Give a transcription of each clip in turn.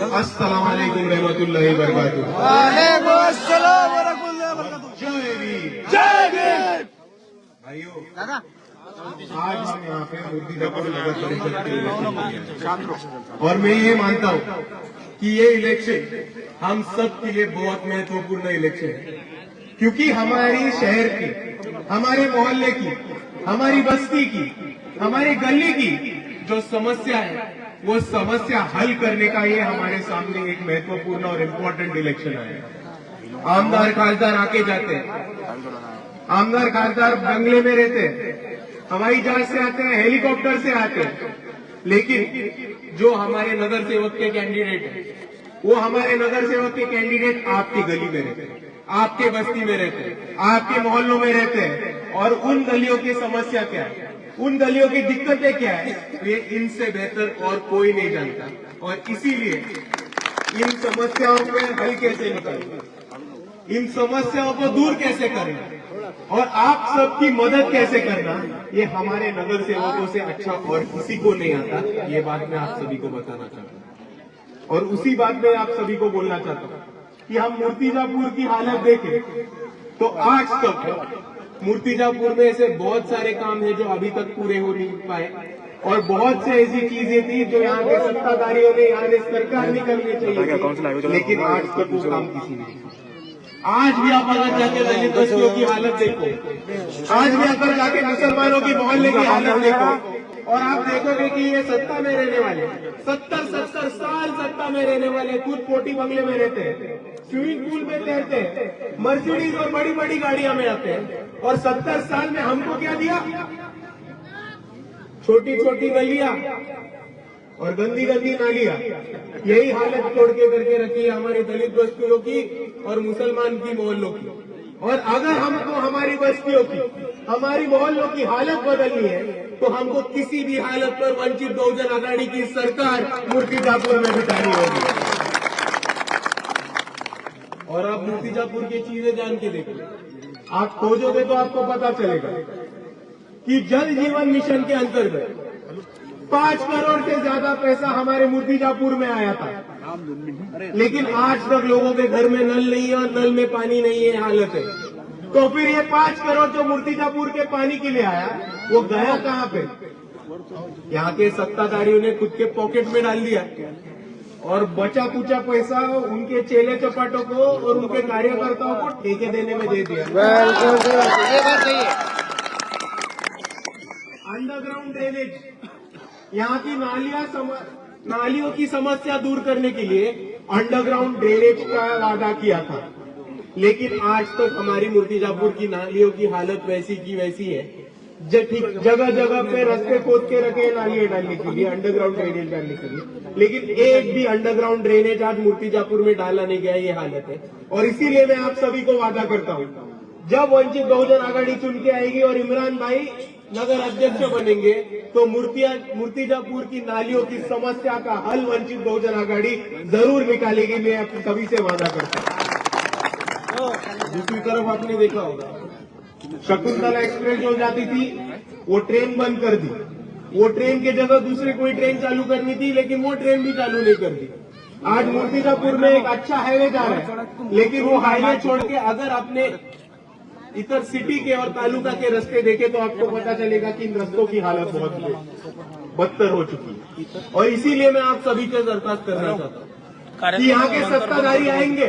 अस्सलाम वालेकुम रहमतुल्लाहि व बरकातुहू। वालेकुम अस्सलाम व रहमतुल्लाहि व बरकातुहू। जय भीम। जय भीम। भाइयों, आज हम यहाँ पे मुर्तिजापुर नगर परिषद के इलेक्शन में और मैं ये मानता हूँ कि ये इलेक्शन हम सब के लिए बहुत महत्वपूर्ण इलेक्शन है, क्योंकि हमारी शहर की, हमारे मोहल्ले की, हमारी बस्ती की, हमारी गली की जो समस्या है वो समस्या हल करने का ये हमारे सामने एक महत्वपूर्ण और इम्पोर्टेंट इलेक्शन है। आमदार खासदार आके जाते हैं, आमदार खासदार बंगले में रहते हैं, हवाई जहाज से आते हैं, हेलीकॉप्टर से आते हैं, लेकिन जो हमारे नगर सेवक के कैंडिडेट है वो हमारे नगर सेवक के कैंडिडेट आपकी गली में रहते हैं, आपके बस्ती में रहते हैं, आपके मोहल्लों में रहते हैं, और उन गलियों की समस्या क्या है, उन गलियों की दिक्कतें क्या है, ये इनसे बेहतर और कोई नहीं जानता। और इसीलिए इन समस्याओं को हल कैसे निकालना, इन समस्याओं को दूर कैसे करना और आप सबकी मदद कैसे करना, ये हमारे नगर सेवकों से अच्छा और किसी को नहीं आता। ये बात मैं आप सभी को बताना चाहता हूँ और उसी बात में आप सभी को बोलना चाहता हूँ कि हम मुर्तिजापुर की हालत देखें तो आज तक मुर्तिजापुर में ऐसे बहुत सारे काम है जो अभी तक पूरे हो नहीं पाए, और बहुत से ऐसी चीजें थी जो यहाँ के सत्ताधारियों ने, यहाँ सरकार नहीं करनी चाहिए, लेकिन आज तक वो काम किसी ने। आज भी आप अगर जाके दलित बस्तियों की हालत देखो, आज भी अगर जाके मुसलमानों की मोहल्ले की हालत देखो, और आप देखोगे कि ये सत्ता में रहने वाले 70 साल सत्ता में रहने वाले खुद कोठी बंगले में रहते हैं, स्विमिंग पूल में तैरते हैं, मर्सिडीज और बड़ी बड़ी गाड़ियां में आते हैं, और 70 साल में हमको क्या दिया? छोटी छोटी गलियां और गंदी गंदी नालियां। यही हालत तोड़ के करके रखी है हमारी दलित बस्तियों की और मुसलमान की मोहल्लों की। और अगर हमको हमारी बस्तियों की, हमारी मोहल्लों की हालत बदलनी है तो हमको किसी भी हालत पर वंचित बहुजन आघाड़ी की सरकार मुर्तिजापुर में बिठानी होगी। और आप मुर्तिजापुर की चीजें जान के देखो, आप खोजोगे तो आपको पता चलेगा कि जल जीवन मिशन के अंतर्गत 5 करोड़ से ज्यादा पैसा हमारे मुर्तिजापुर में आया था, लेकिन आज तक लोगों के घर में नल नहीं है और नल में पानी नहीं है हालत है। तो फिर ये 5 करोड़ जो मुर्तिजापुर के पानी के लिए आया वो गया कहाँ पे? यहाँ के सत्ताधारियों ने खुद के पॉकेट में डाल दिया और बचा कुचा पैसा उनके चेले चपाटों को और उनके कार्यकर्ताओं को ठेके देने में दे दिया। अंडरग्राउंड ड्रेनेज, यहाँ की नालियों की समस्या दूर करने के लिए अंडरग्राउंड ड्रेनेज का वादा किया था, लेकिन आज तक हमारी मुर्तिजापुर की नालियों की हालत वैसी की वैसी है। जगह जगह पे रास्ते खोद के रखे नालियां डालने के लिए, अंडरग्राउंड ड्रेनेज डालने के लिए, लेकिन एक भी अंडरग्राउंड ड्रेनेज आज मुर्तिजापुर में डाला नहीं गया। ये हालत है और इसीलिए मैं आप सभी को वादा करता हूँ, जब वंचित बहुजन आघाड़ी चुन के आएगी और इमरान भाई नगर अध्यक्ष बनेंगे तो मुर्तिजापुर की नालियों की समस्या का हल वंचित बहुजन आघाड़ी जरूर निकालेगी। मैं आप सभी से वादा करता हूँ। दूसरी तरफ आपने देखा होगा शकुंतला एक्सप्रेस जो जाती थी वो ट्रेन बंद कर दी, वो ट्रेन की जगह दूसरी कोई ट्रेन चालू करनी थी, लेकिन वो ट्रेन भी चालू नहीं कर दी। आज मुर्तिजापुर में एक अच्छा हाईवे जा रहा है, लेकिन वो हाईवे छोड़ के अगर आपने इधर सिटी के और तालुका के रास्ते देखे तो आपको पता चलेगा कि इन रास्तों की हालत बहुत बदतर हो चुकी है। और इसीलिए मैं आप सभी से दरखास्त करना चाहता हूँ कि यहाँ के सत्ताधारी आएंगे,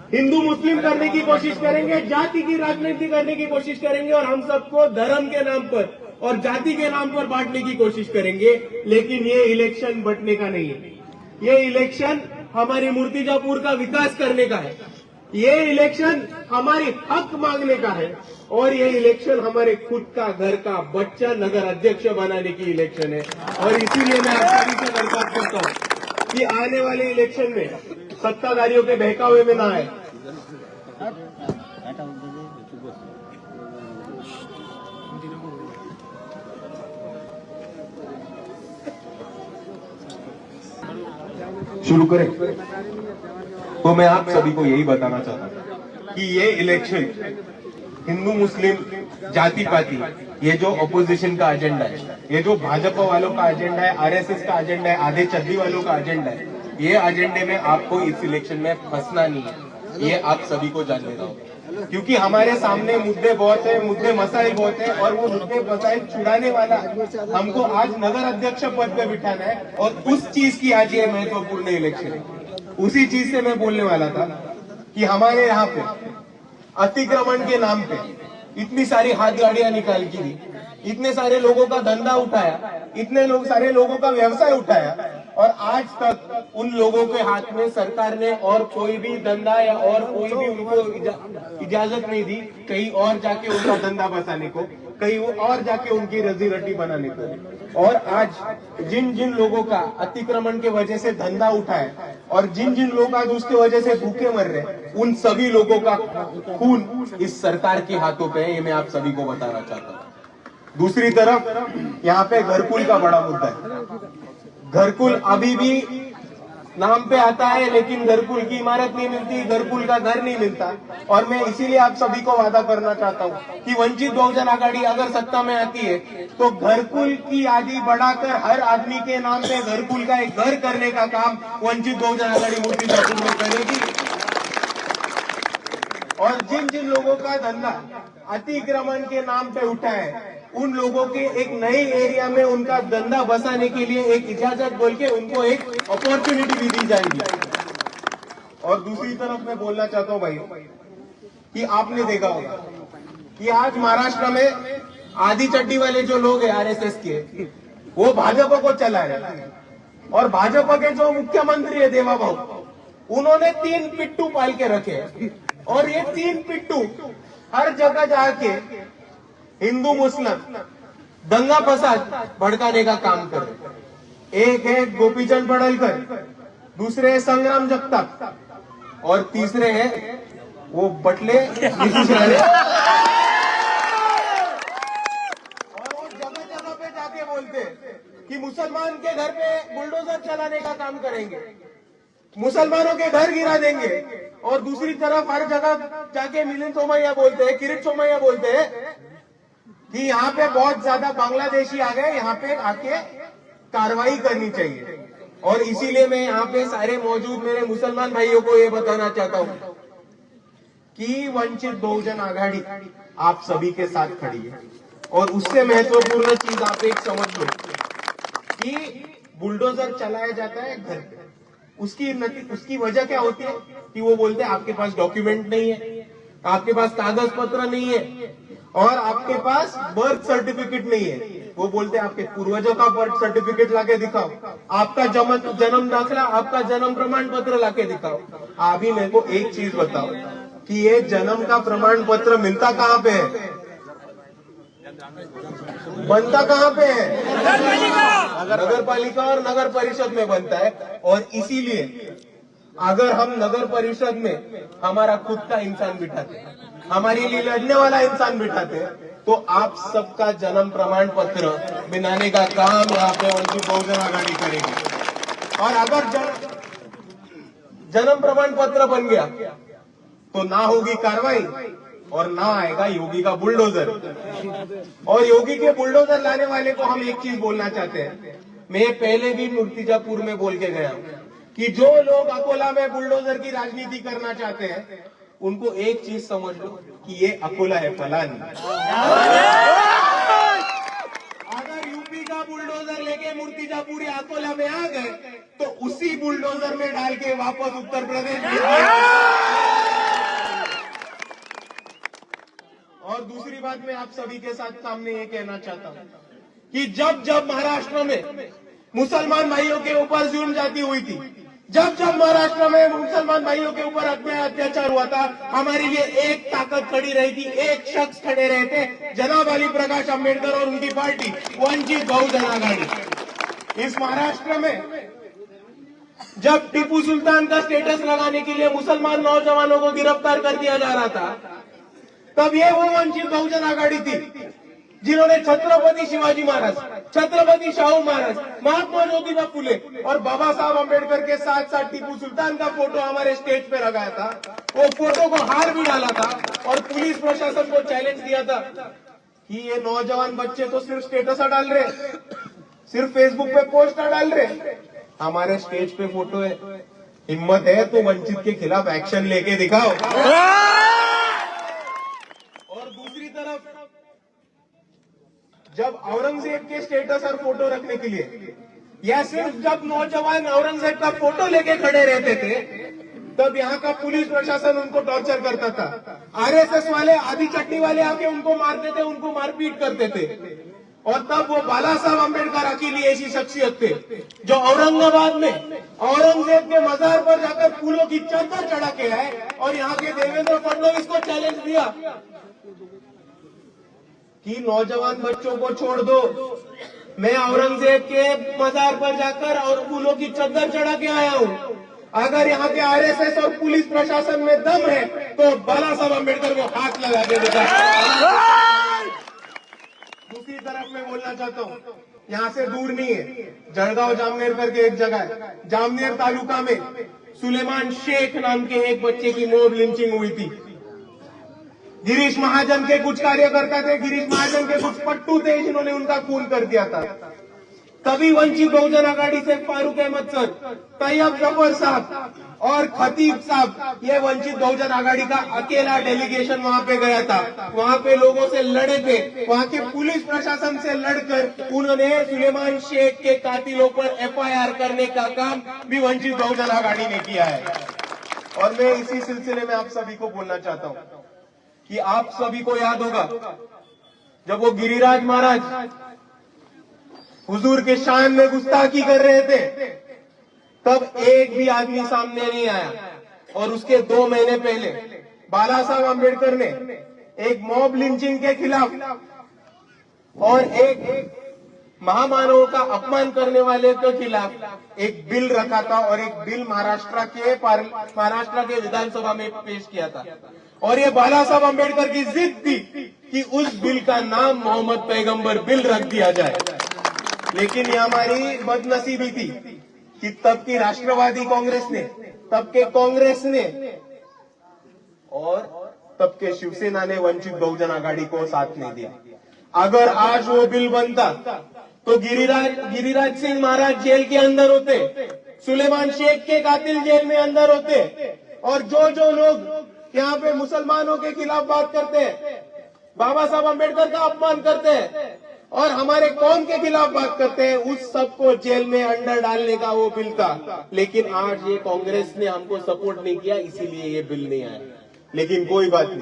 हिंदू मुस्लिम करने की कोशिश करेंगे, जाति की राजनीति करने की कोशिश करेंगे और हम सबको धर्म के नाम पर और जाति के नाम पर बांटने की कोशिश करेंगे, लेकिन ये इलेक्शन बंटने का नहीं है। ये इलेक्शन हमारी मुर्तिजापुर का विकास करने का है, ये इलेक्शन हमारी हक मांगने का है, और ये इलेक्शन हमारे खुद का घर का बच्चा नगर अध्यक्ष बनाने की इलेक्शन है। और इसीलिए मैं आप सभी से दरखास्त करता हूँ कि आने वाले इलेक्शन में सत्ताधारियों के बहकावे में ना आए। शुरू करें तो मैं आप सभी को यही बताना चाहता हूं कि ये इलेक्शन हिंदू मुस्लिम जाति पाति, ये जो अपोजिशन का एजेंडा है, ये जो भाजपा वालों का एजेंडा है, आरएसएस का एजेंडा है, आधे चड्डी वालों का एजेंडा है, ये एजेंडे में आपको इस इलेक्शन में फंसना नहीं है, ये आप सभी को जान लेना होगा, क्योंकि हमारे सामने मुद्दे बहुत है, मुद्दे मसाइल बहुत है, और वो मुद्दे मसाइल छुड़ाने वाला हमको आज नगर अध्यक्ष पद पे बिठाना है, और उस चीज की आज ये महत्वपूर्ण इलेक्शन है। उसी चीज से मैं बोलने वाला था कि हमारे यहाँ पे अतिक्रमण के नाम पे इतनी सारी हाथ गाड़ियां निकाल की दी, इतने सारे लोगों का धंधा उठाया, इतने सारे लोगों का व्यवसाय उठाया, और आज तक उन लोगों के हाथ में सरकार ने और कोई भी धंधा या और कोई भी उनको इजाजत नहीं दी कहीं और जाके उनका धंधा बसाने को, कहीं और जाके उनकी रोजी रोटी बनाने को। और आज जिन जिन लोगों का अतिक्रमण के वजह से धंधा उठा है और जिन जिन लोग आज उसके वजह से भूखे मर रहे, उन सभी लोगों का खून इस सरकार के हाथों पे है, ये मैं आप सभी को बताना चाहता हूँ। दूसरी तरफ यहाँ पे घरकुल का बड़ा मुद्दा है। घरकुल अभी भी नाम पे आता है, लेकिन घरकुल की इमारत नहीं मिलती, घरकुल का घर नहीं मिलता। और मैं इसीलिए आप सभी को वादा करना चाहता हूँ कि वंचित बहुजन आघाड़ी अगर सत्ता में आती है तो घरकुल की यादी बढ़ाकर हर आदमी के नाम पे घरकुल का एक घर करने का काम वंचित बहुजन आघाड़ी मूर्तिजापुर में करेगी। और जिन जिन लोगों का धंधा अतिक्रमण के नाम पे उठा है, उन लोगों के एक नए एरिया में उनका धंधा बसाने के लिए एक इजाजत बोल के उनको एक अपॉर्चुनिटी भी दी जाएगी। और दूसरी तरफ मैं बोलना चाहता हूं भाई कि आपने देखा होगा कि आज महाराष्ट्र में आधी चड्डी वाले जो लोग हैं आरएसएस के, वो भाजपा को चला रहे हैं। और भाजपा के जो मुख्यमंत्री है देवाभाऊ, उन्होंने 3 पिट्टू पाल के रखे, और ये 3 पिट्टू हर जगह जाके हिंदू मुस्लिम दंगा फसाद भड़काने का काम कर रहे। एक है गोपीचंद पडळकर, दूसरे है संग्राम जगताप, और तीसरे है वो बटले नीतीश राणे। और वो जगह जगह पे जाके बोलते कि मुसलमान के घर पे बुलडोजर चलाने का काम करेंगे, मुसलमानों के घर गिरा देंगे। और दूसरी तरफ हर जगह जाके मिलिंद सोमैया बोलते हैं, किरीट सोमैया बोलते हैं कि यहाँ पे बहुत ज्यादा बांग्लादेशी आ गए, यहाँ पे आके कार्रवाई करनी चाहिए। और इसीलिए मैं यहाँ पे सारे मौजूद मेरे मुसलमान भाइयों को ये बताना चाहता हूँ कि वंचित बहुजन आघाड़ी आप सभी के साथ खड़ी है। और उससे महत्वपूर्ण चीज आप एक समझ लो कि बुलडोजर चलाया जाता है घर पे, उसकी वजह क्या होती है कि वो बोलते हैं आपके पास डॉक्यूमेंट नहीं है, आपके पास कागज पत्र नहीं है, और आपके पास बर्थ सर्टिफिकेट नहीं है। वो बोलते हैं आपके पूर्वजों का बर्थ सर्टिफिकेट लाके दिखाओ, आपका जन्म दाखला, आपका जन्म प्रमाण पत्र लाके दिखाओ। अभी मेरे को एक चीज बताओ कि ये जन्म का प्रमाण पत्र मिलता कहाँ पे है, बनता कहाँ पे है? नगर पालिका और नगर परिषद में बनता है। और इसीलिए अगर हम नगर परिषद में हमारा खुद का इंसान बिठाते, हमारे लिए लड़ने वाला इंसान बिठाते, तो आप सबका जन्म प्रमाण पत्र बनाने का काम यहाँ पे वंचित बहुजन आघाड़ी करेगी। और अगर जन्म प्रमाण पत्र बन गया तो ना होगी कार्रवाई और ना आएगा योगी का बुलडोजर। और योगी के बुलडोजर लाने वाले को हम एक चीज बोलना चाहते हैं, मैं पहले भी मूर्तिजापुर में बोल के गया कि जो लोग अकोला में बुलडोजर की राजनीति करना चाहते हैं, उनको एक चीज समझ लो कि ये अकोला है, फलानी। अगर यूपी का बुलडोजर लेके मूर्तिजापुर या अकोला में आ गए तो उसी बुलडोजर में डाल के वापस उत्तर प्रदेश। और दूसरी बात मैं आप सभी के साथ सामने ये कहना चाहता हूँ कि जब जब महाराष्ट्र में मुसलमान भाइयों के ऊपर जुल्म जाती हुई थी, जब जब महाराष्ट्र में मुसलमान भाइयों के ऊपर अत्याचार हुआ था, हमारे लिए एक ताकत खड़ी रही थी, एक शख्स खड़े रहे थे, जनाब अली प्रकाश अंबेडकर और उनकी पार्टी वंचित बहुजन आघाड़ी। इस महाराष्ट्र में जब टीपू सुल्तान का स्टेटस लगाने के लिए मुसलमान नौजवानों को गिरफ्तार कर दिया जा रहा था, तब ये वो वंचित बहुजन आघाड़ी थी जिन्होंने छत्रपति शिवाजी महाराज, छत्रपति शाहू महाराज, महात्मा ज्योतिबा फुले और बाबा साहब अम्बेडकर के साथ साथ टीपू सुल्तान का फोटो हमारे स्टेज पे लगाया था। वो फोटो को हार भी डाला था और पुलिस प्रशासन को चैलेंज दिया था कि ये नौजवान बच्चे तो सिर्फ स्टेटस डाल रहे, सिर्फ फेसबुक पे पोस्ट डाल रहे, हमारे स्टेज पे फोटो है। हिम्मत है तो वंचित के खिलाफ एक्शन लेके दिखाओ। और दूसरी तरफ जब औरंगजेब के स्टेटस और फोटो रखने के लिए या सिर्फ जब नौजवान औरंगजेब का फोटो लेके खड़े रहते थे तब यहाँ का पुलिस प्रशासन उनको टॉर्चर करता था। आरएसएस वाले आदि चट्टी वाले आके उनको मारते थे, उनको मारपीट करते थे। और तब वो बाला साहब अम्बेडकर अकेली ऐसी शख्सियत थे जो औरंगाबाद में औरंगजेब के मजार पर जाकर फूलों की चादर चढ़ा के आए और यहाँ के देवेंद्र फडणवीस को चैलेंज दिया कि नौजवान बच्चों को छोड़ दो, मैं औरंगजेब के मजार पर जाकर और फूलों की चादर चढ़ा के आया हूँ। अगर यहाँ के आरएसएस और पुलिस प्रशासन में दम है तो बाला साहब अम्बेडकर को हाथ लगा के दिखा। दूसरी तरफ मैं बोलना चाहता हूँ, यहाँ से दूर नहीं है, जळगांव जामनेर करके एक जगह है, जामनेर तालुका में सुलेमान शेख नाम के एक बच्चे की मॉब लिंचिंग हुई थी। गिरीश महाजन के कुछ कार्यकर्ता थे, गिरीश महाजन के कुछ पट्टू थे जिन्होंने उनका खून कर दिया था। तभी वंचित बहुजन आघाड़ी से फारूक अहमद सर, तैयब जफर साहब और खतीब साहब, ये वंचित बहुजन आघाड़ी का अकेला डेलीगेशन वहां पे गया था। वहां पे लोगों से लड़े थे, वहां के पुलिस प्रशासन से लड़कर उन्होंने सुलेमान शेख के कातिलों पर एफआईआर करने का काम भी वंचित बहुजन आघाड़ी ने किया है। और मैं इसी सिलसिले में आप सभी को बोलना चाहता हूँ कि आप सभी को याद होगा जब वो गिरिराज महाराज हुजूर के शान में गुस्ताखी कर रहे थे तब एक भी आदमी सामने नहीं आया। और उसके 2 महीने पहले बाला साहब अम्बेडकर ने एक मॉब लिंचिंग के खिलाफ और एक महामानवों का अपमान करने वाले के खिलाफ एक बिल रखा था और एक बिल महाराष्ट्र के विधानसभा में पेश किया था। और ये बाला साहब अम्बेडकर की जिद थी कि उस बिल का नाम मोहम्मद पैगंबर बिल रख दिया जाए। लेकिन ये हमारी बदनसीबी थी कि तब की राष्ट्रवादी कांग्रेस ने, तब के कांग्रेस ने और तब के शिवसेना ने वंचित बहुजन आघाड़ी को साथ नहीं दिया। अगर आज वो बिल बनता तो गिरिराज सिंह महाराज जेल के अंदर होते, सुलेमान शेख के कातिल जेल में अंदर होते, और जो लोग यहाँ पे मुसलमानों के खिलाफ बात करते हैं, बाबा साहब अम्बेडकर का अपमान करते हैं और हमारे कौम के खिलाफ बात करते हैं, उस सबको जेल में अंदर डालने का वो बिल था। लेकिन आज ये कांग्रेस ने हमको सपोर्ट नहीं किया, इसीलिए ये बिल नहीं आया। लेकिन कोई बात नहीं,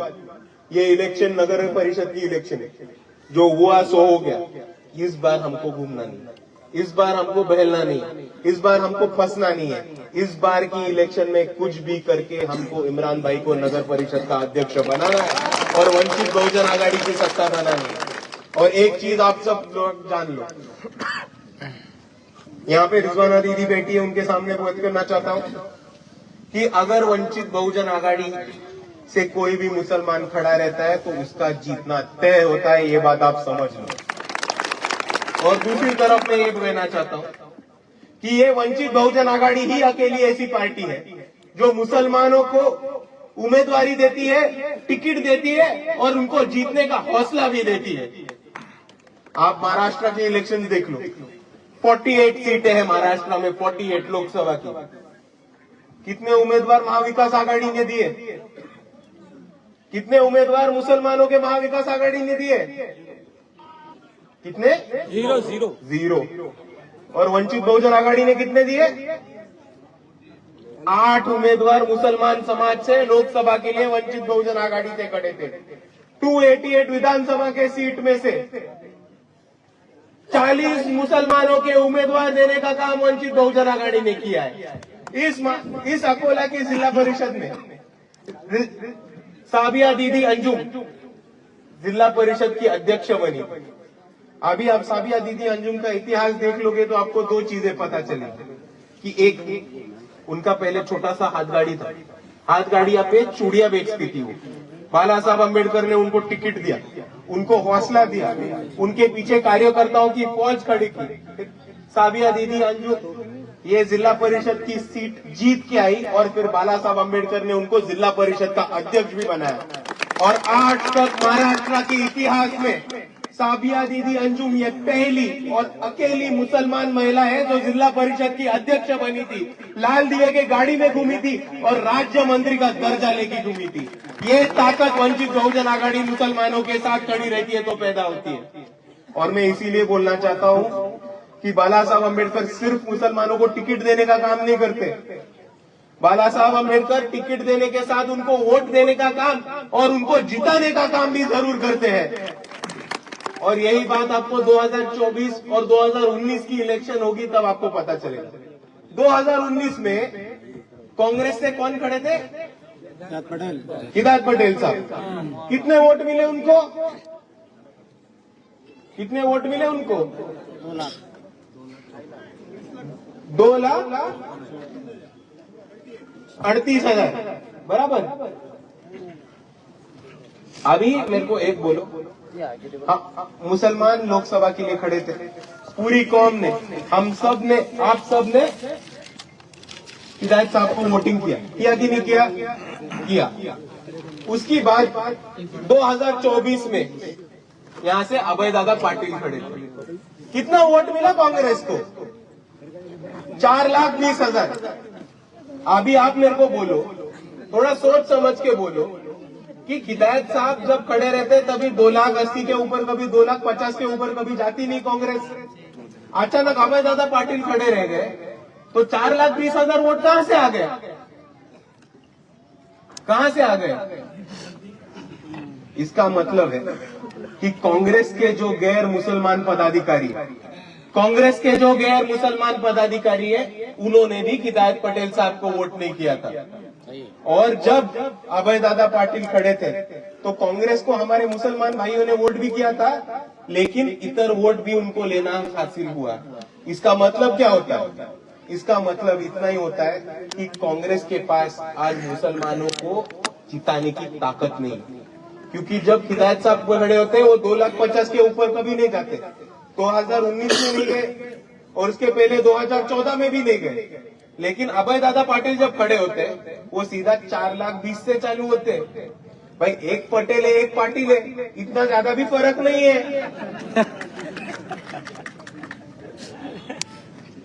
ये इलेक्शन नगर परिषद की इलेक्शन है, जो हुआ सो हो गया। इस बार हमको घूमना नहीं, इस बार हमको बहलना नहीं, इस बार हमको फंसना नहीं है। इस बार की इलेक्शन में कुछ भी करके हमको इमरान भाई को नगर परिषद का अध्यक्ष बनाना है और वंचित बहुजन आघाड़ी की सत्ता बनानी है। और एक चीज आप सब लोग जान लो, यहाँ पे रिजवाना दीदी बैठी है, उनके सामने बात करना चाहता हूँ कि अगर वंचित बहुजन आघाड़ी से कोई भी मुसलमान खड़ा रहता है तो उसका जीतना तय होता है, ये बात आप समझ लो। और दूसरी तरफ मैं ये कहना चाहता हूँ कि ये वंचित बहुजन आघाड़ी ही अकेली ऐसी पार्टी है जो मुसलमानों को उम्मीदवारी देती है, टिकट देती है और उनको जीतने का हौसला भी देती है। आप महाराष्ट्र के इलेक्शन देख लो, 48 सीटें हैं महाराष्ट्र में, 48 लोकसभा की। कितने उम्मीदवार महाविकास आघाड़ी ने दिए? कितने उम्मीदवार मुसलमानों के महाविकास आघाड़ी ने दिए? कितने? 0। और वंचित बहुजन आघाड़ी ने कितने दिए? 8 उम्मीदवार मुसलमान समाज से लोकसभा के लिए वंचित बहुजन आघाड़ी से खड़े थे। 288 विधानसभा के सीट में से 40 मुसलमानों के उम्मीदवार देने का काम वंचित बहुजन आघाड़ी ने किया है। इस अकोला की जिला परिषद में साबिया दीदी अंजुम जिला परिषद की अध्यक्ष बनी। अभी आप साबिया दीदी अंजुम का इतिहास देख लोगे तो आपको 2 चीजें पता चलेगी कि एक, उनका पहले छोटा सा हाथगाड़ी था, हाथगाड़िया पे चूड़िया बेचती थी वो। बाला साहब अम्बेडकर ने उनको टिकट दिया, उनको हौसला दिया, उनके पीछे कार्यकर्ताओं की फौज खड़ी की। साबिया दीदी अंजुम ये जिला परिषद की सीट जीत के आई और फिर बाला साहब अम्बेडकर ने उनको जिला परिषद का अध्यक्ष भी बनाया। और आज तक महाराष्ट्र के इतिहास में साबिया दीदी अंजुम ये पहली और अकेली मुसलमान महिला है जो जिला परिषद की अध्यक्ष बनी थी, लाल दिए के गाड़ी में घूमी थी और राज्य मंत्री का दर्जा लेके घूमी थी। ये ताकत वंचित बहुजन आघाड़ी मुसलमानों के साथ खड़ी रहती है तो पैदा होती है। और मैं इसीलिए बोलना चाहता हूँ कि बाला साहब अम्बेडकर सिर्फ मुसलमानों को टिकट देने का काम नहीं करते। बाला साहब अम्बेडकर टिकट देने के साथ उनको वोट देने का काम और उनको जिताने का काम भी जरूर करते हैं। और यही बात आपको 2024 और 2019 की इलेक्शन होगी तब आपको पता चलेगा। 2019 में कांग्रेस से कौन खड़े थे? हिदायत पटेल साहब। कितने वोट मिले उनको? कितने वोट मिले उनको? 2,38,000 बराबर। अभी मेरे को एक बोलो, हाँ, मुसलमान लोकसभा के लिए खड़े थे, पूरी कौम ने, हम सब ने, आप सब ने हिदायत साहब को वोटिंग किया कि नहीं किया? किया। उसकी बाद 2024 में यहां से अभय दादा पाटिल खड़े थे। कितना वोट मिला कांग्रेस को? 4,20,000। अभी आप मेरे को बोलो, थोड़ा सोच समझ के बोलो कि हिदायत साहब जब खड़े रहते तभी 2,80,000 के ऊपर, कभी 2,50,000 के ऊपर कभी जाती नहीं कांग्रेस। अचानक अभय दादा पाटिल खड़े रह गए तो 4,20,000 वोट कहां से आ गए? कहां से आ गए? इसका मतलब है कि कांग्रेस के जो गैर मुसलमान पदाधिकारी, कांग्रेस के जो गैर मुसलमान पदाधिकारी है, उन्होंने भी हिदायत पटेल साहब को वोट नहीं किया था। और जब अभय दादा पाटिल खड़े थे तो कांग्रेस को हमारे मुसलमान भाइयों ने वोट भी किया था, लेकिन इतर वोट भी उनको लेना हासिल हुआ। इसका मतलब क्या होता है? इसका मतलब इतना ही होता है कि कांग्रेस के पास आज मुसलमानों को जिताने की ताकत नहीं, क्योंकि जब हिदायत साहब खड़े होते हैं वो 2,50,000 के ऊपर कभी नहीं जाते। 2019 में नहीं गए और उसके पहले 2014 में भी नहीं गए। लेकिन अभय दादा पाटिल जब खड़े होते वो सीधा 4,20,000 से चालू होते। भाई एक पटेल है एक पाटिल है, इतना ज्यादा भी फर्क नहीं है।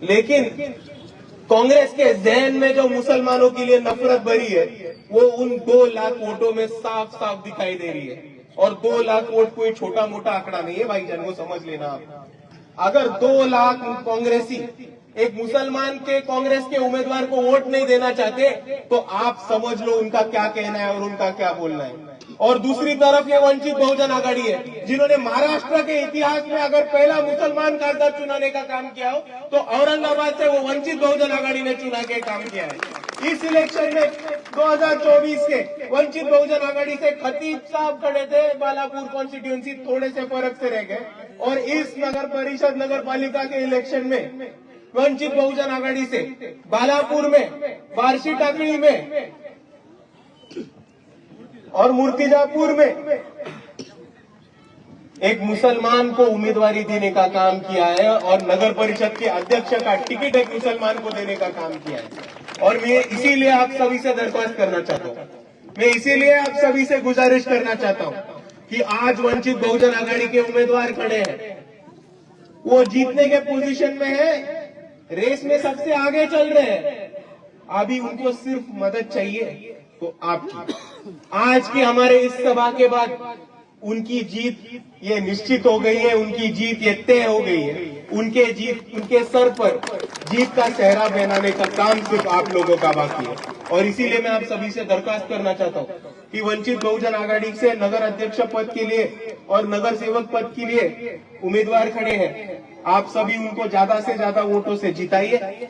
लेकिन कांग्रेस के जहन में जो मुसलमानों के लिए नफरत भरी है वो उन 2 लाख वोटों में साफ साफ दिखाई दे रही है। और 2 लाख वोट कोई छोटा मोटा आंकड़ा नहीं है भाईजान, को समझ लेना आप। अगर 2 लाख कांग्रेसी एक मुसलमान के कांग्रेस के उम्मीदवार को वोट नहीं देना चाहते तो आप समझ लो उनका क्या कहना है और उनका क्या बोलना है। और दूसरी तरफ ये वंचित बहुजन आघाड़ी है, जिन्होंने महाराष्ट्र के इतिहास में अगर पहला मुसलमान खासदार चुनाने का काम किया हो तो औरंगाबाद से वो वंचित बहुजन आघाड़ी ने चुना के काम किया है। इस इलेक्शन में 2024 के वंचित बहुजन आघाड़ी से खतीब साहब खड़े थे, बालापुर कॉन्स्टिट्यूंसी थोड़े से फर्क से रह गए। और इस नगर परिषद नगर पालिका के इलेक्शन में वंचित बहुजन आघाड़ी से बालापुर में, बार्शी टाकड़ी में और मूर्तिजापुर में एक मुसलमान को उम्मीदवारी देने का काम किया है और नगर परिषद के अध्यक्ष का टिकट एक मुसलमान को देने का काम किया है। और मैं इसीलिए आप सभी से दरख्वास्त करना चाहता हूँ, मैं इसीलिए आप सभी से गुजारिश करना चाहता हूँ कि आज वंचित बहुजन आघाड़ी के उम्मीदवार खड़े हैं, वो जीतने के पोजीशन में है, रेस में सबसे आगे चल रहे हैं। अभी उनको सिर्फ मदद चाहिए तो आपकी। आज की हमारे इस सभा के बाद उनकी जीत ये निश्चित हो गई है, उनकी जीत ये तय हो गई है। उनके सर पर जीत का सेहरा पहनाने का काम सिर्फ आप लोगों का बाकी है। और इसीलिए मैं आप सभी से दरख्वास्त करना चाहता हूँ कि वंचित बहुजन आघाड़ी से नगर अध्यक्ष पद के लिए और नगर सेवक पद के लिए उम्मीदवार खड़े हैं, आप सभी उनको ज्यादा से ज्यादा वोटों से जिताइए।